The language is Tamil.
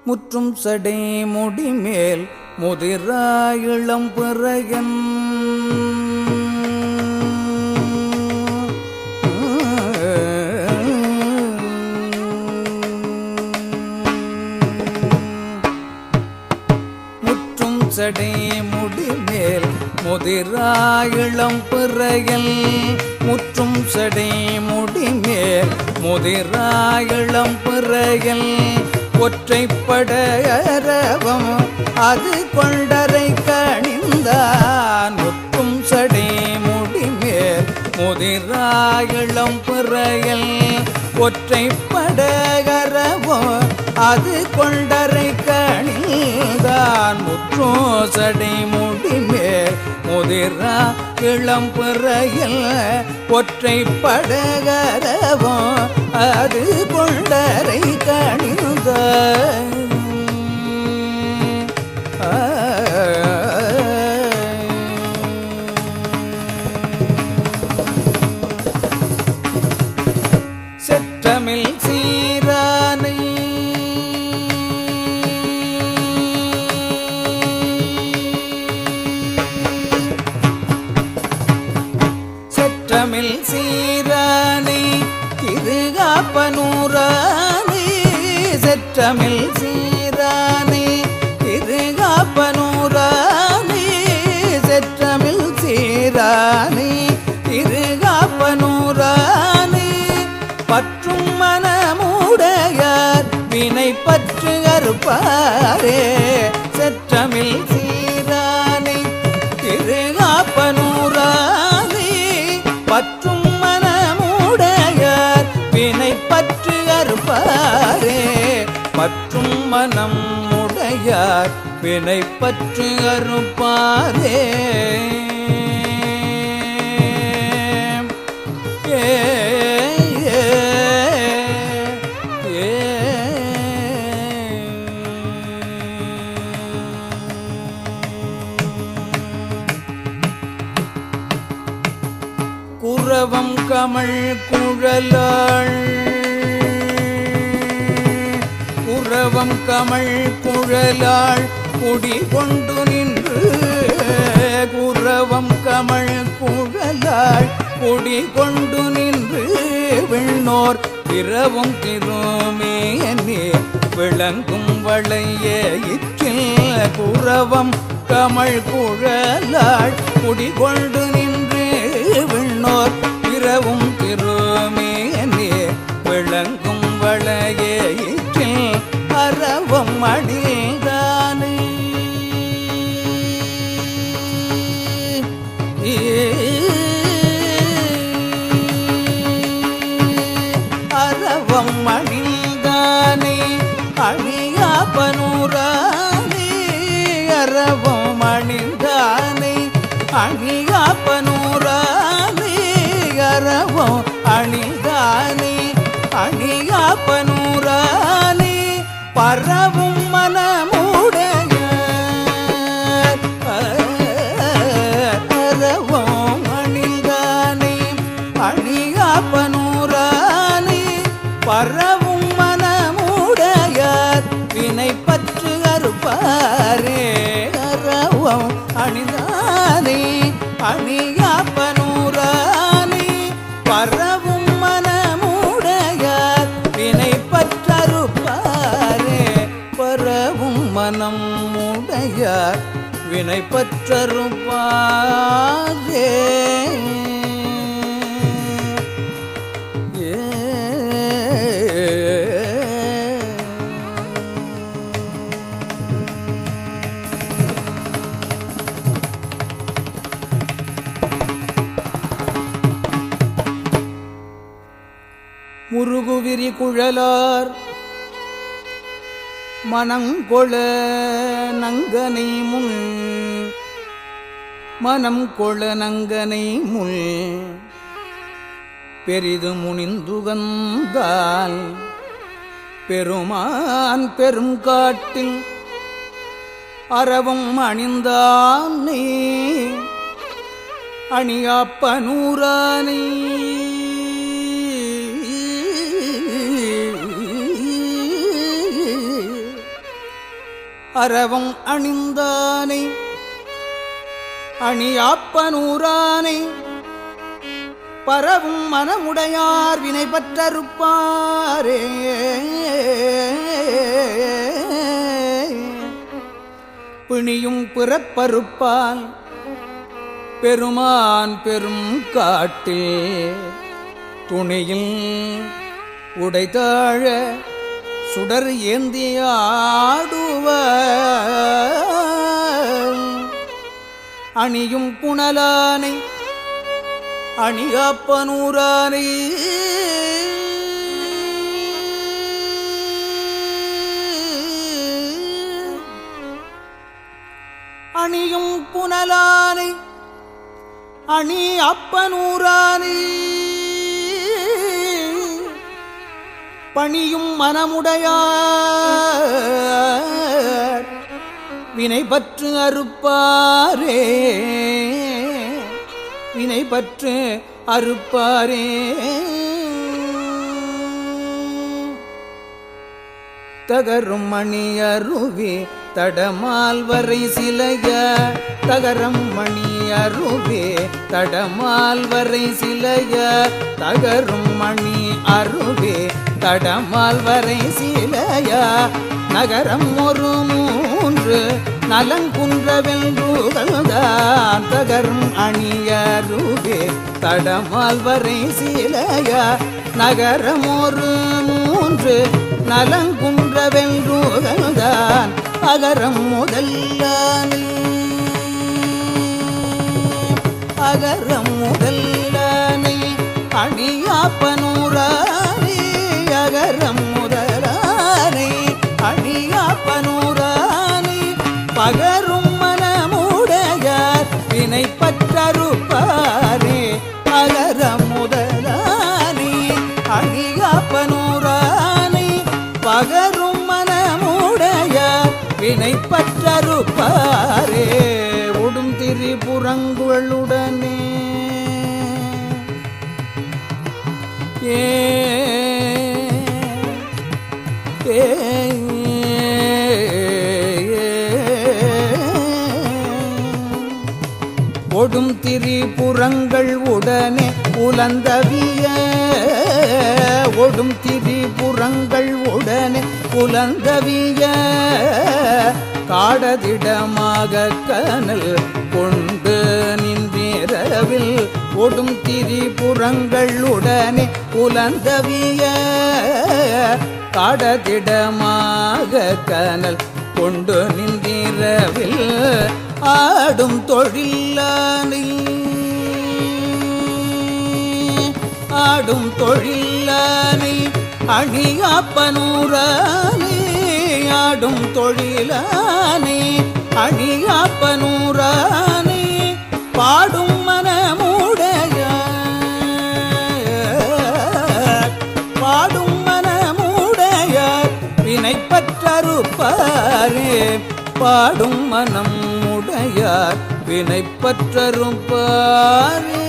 முற்றும் சடை முடிமேல் முதிராயிளம் பிறையன் முற்றும் சடை முடிமேல் முதிராயிளம் பிறையல் முற்றும் சடை முடிமேல் முதிராயிளம் பிறையல் ஒற்றைப்படையரவம் அது கொண்டரை கணிந்தான் முற்றும் சடை முடிமேல் முதிராயிளம் பிறையல் ஒற்றைப்படையரவம் அது கொண்டரை கணிந்தான் முற்றும் சடை முடிமேல் முதிரா இளம் பிறையல் ஒற்றைப்படையரவம் அது கொண்டரை கணிந்த செற்றமில் சீரானை செற்றமில் சீரானை திருகாப்பனூரானே செற்றமில் சீரானே திருகாப்பனூரானே செற்றமில் சீரானே திருகாப்பனூரானே பற்றும் மனமுடையார் வினை பற்று அறுப்பாரே செற்றமில் சீரானே திருகாப்பனூரானே பற்றும் வினை பற்று அறுப்பாரே பற்றும் மனம் உடையார் வினை பற்று அறுப்பாரே குரவம் கமழ் குழலாள் குரவம் கமழ் குழலாள் குடி கொண்டு நின்று குரவம் கமழ் குழலாள் குடி கொண்டு நின்று விண்ணோர் பிறவும் திருமேனே விளங்கும் வளைய இற்றில் குரவம் கமழ் குழலாள் குடி கொண்டு நின்று விண்ணோர் பிறவும் திருமேனே விளங்கும் வளைய இற்றில் அறவம் அடிதானே அறவம் அடிதானே அணியாப்பனூரானே அறவம் அணிந்தானே அணியாப்பனூரானே அறவம் அணிந்தானே அணியாப்பனூரானே பரவும் மனமுடைய அறவம் அணிந்தானே அணியாப்பனூரானே பரவும் மனமுடையார் வினை பற்று அறுப்பாரே அறவம் அணிந்தானே அணியாப்பனூரானே பரவும் மனமுடையார் வினை பற்றறுப்பாரே பரவும் மனம் உடையார் வினை பற்றறுப்பாரே முருகுவிரி குழலார் மனங்கொள நங்கனை முன் மனம் கொள நங்கனை முள் பெரிது முனிந்துகந்தால் பெருமான் பெரும் காட்டில் அறவும் அணிந்தானே அணியாப்பனூரானே அரவம் அணிந்தானை அணியாப்பனூரானை பரவும் மனமுடையார் வினை பற்றறுப்பாரே. பிணியும் பிறப்பறுப்பால் பெருமான் பெரும் காட்டில் துணியில் உடைதாழ சுடர் ஏந்தியாடுவர் அணியும் புனலானை அணியாப்பனூரானை அணியும் புனலானை அணி அப்பனூரானை பணியும் மனமுடையார் வினை பற்று அறுப்பாரே. வினை பற்று அறுப்பாரே. தகரும் மணி அருவி தடமால் வரை சிலைய தகரம் மணி அருவே தடமால் வரை சிலைய தகரும் மணி அருவே தடமால் வரை சிலைய நகரம் ஒரு மூன்று நலங்குன்றவெல்றுகள்தான் தகரும் அணியருவே தடமால் வரை சிலைய நகரம் ஒரு மூன்று நலங்குன்றவெல்றுகள்தான் அகரம் முதல்லானே. அகரம் முதல்லானே அணியாப்பனூரானே அகரம் முதலானே அணியாப்பனூரானே பகரும் மனமுடையார் வினை பற்றறுப்பாரே. அகரம் முதலானே அணியாப்பனூரானே பகரும் மனமுடையார் வினை பற்றறுப்பாரே. உடும் திரிபுரங்களுடனே ஒடும் திரிபுரங்கள் உடனே உலந்தவிய ஒடும் திரிபுரங்கள் உடனே உலந்தவிய காடதிடமாக கனல் கொண்டு நின்றவில் ஒடும் திரிபுரங்கள் உடனே உலந்தவிய காடதிடமாக கனல் கொண்டு நின்றவில் ஆடும் தொழிலானை ஆடும் தொழிலானை அணியாப்பனூரானை ஆடும் தொழிலானை அணியாப்பனூரானை பாடும் மனமுடையார் பாடும் மனமுடையார் வினை பற்றறுப்பாரே. பாடும் மனம் உடையார் வினை பற்றறுப்பாரே.